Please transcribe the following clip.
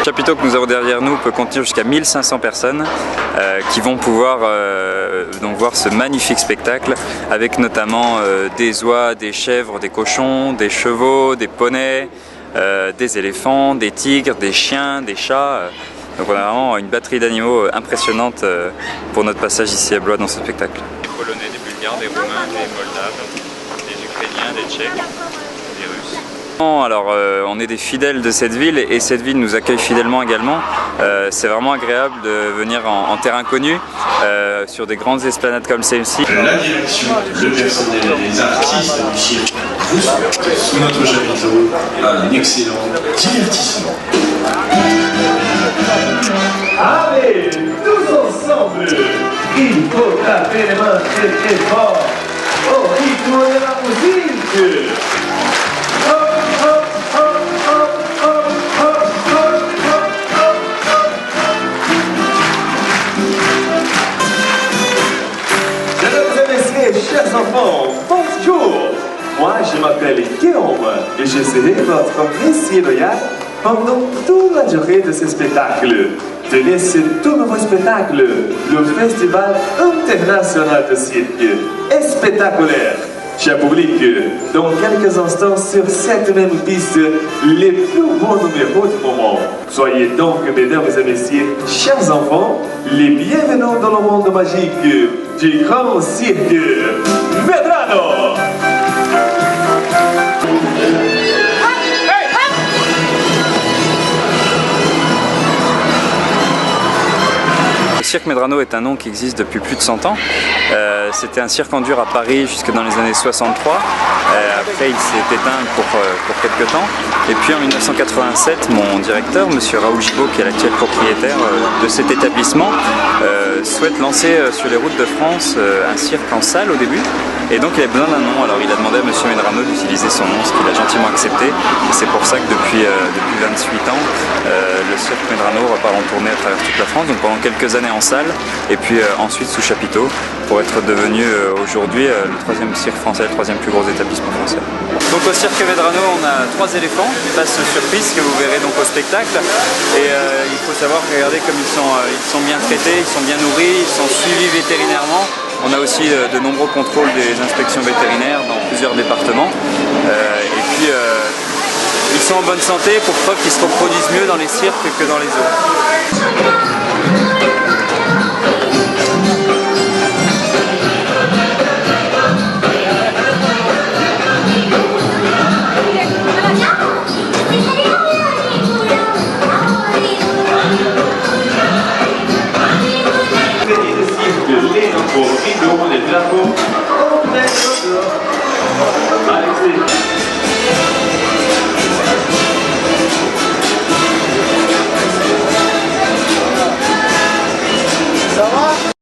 Le chapiteau que nous avons derrière nous peut contenir jusqu'à 1500 personnes qui vont pouvoir donc voir ce magnifique spectacle avec notamment des oies, des chèvres, des cochons, des chevaux, des poneys, des éléphants, des tigres, des chiens, des chats. Donc on a vraiment une batterie d'animaux impressionnante pour notre passage ici à Blois dans ce spectacle. Des Polonais, des Bulgares, des Roumains, des Moldaves, des Ukrainiens, des Tchèques, des Russes. Alors on est des fidèles de cette ville et cette ville nous accueille fidèlement également. C'est vraiment agréable de venir en terrain connu sur des grandes esplanades comme celle-ci. La direction, le personnel et les artistes du cirque vous souhaitent sous notre chapiteau un excellent divertissement. Allez, tous ensemble, il faut taper les mains très très fort au rythme de la musique. Chers enfants, bonjour! Moi, je m'appelle Guillaume et je serai votre messie royal pendant toute la durée de ce spectacle. Tenez ce tout nouveau spectacle, le Festival international de cirque est spectaculaire. Cher public, dans quelques instants sur cette même piste, les plus beaux numéros du moment. Soyez donc, mesdames et messieurs, chers enfants, les bienvenus dans le monde magique du grand cirque Medrano. Le cirque Medrano est un nom qui existe depuis plus de 100 ans. C'était un cirque en dur à Paris jusque dans les années 63. Après il s'est éteint pour quelques temps. Et puis en 1987, mon directeur, monsieur Raoul Gibault, qui est l'actuel propriétaire de cet établissement, souhaite lancer sur les routes de France un cirque en salle au début. Et donc il avait besoin d'un nom, alors il a demandé à monsieur Medrano d'utiliser son nom, ce qu'il a gentiment accepté. Et c'est pour ça que depuis 28 ans, le cirque Medrano repart en tournée à travers toute la France, donc pendant quelques années en salle, et puis ensuite sous chapiteau, pour être devenu aujourd'hui le troisième cirque français, le troisième plus gros établissement français. Donc au cirque Medrano, on a 3 éléphants qui passent sur piste, que vous verrez donc au spectacle. Et il faut savoir, regardez comme ils sont bien traités, ils sont bien nourris, ils sont suivis vétérinairement. On a aussi de nombreux contrôles des inspections vétérinaires dans plusieurs départements. Et puis ils sont en bonne santé pour preuve qu'ils se reproduisent mieux dans les cirques que dans les zoos. Les drapeaux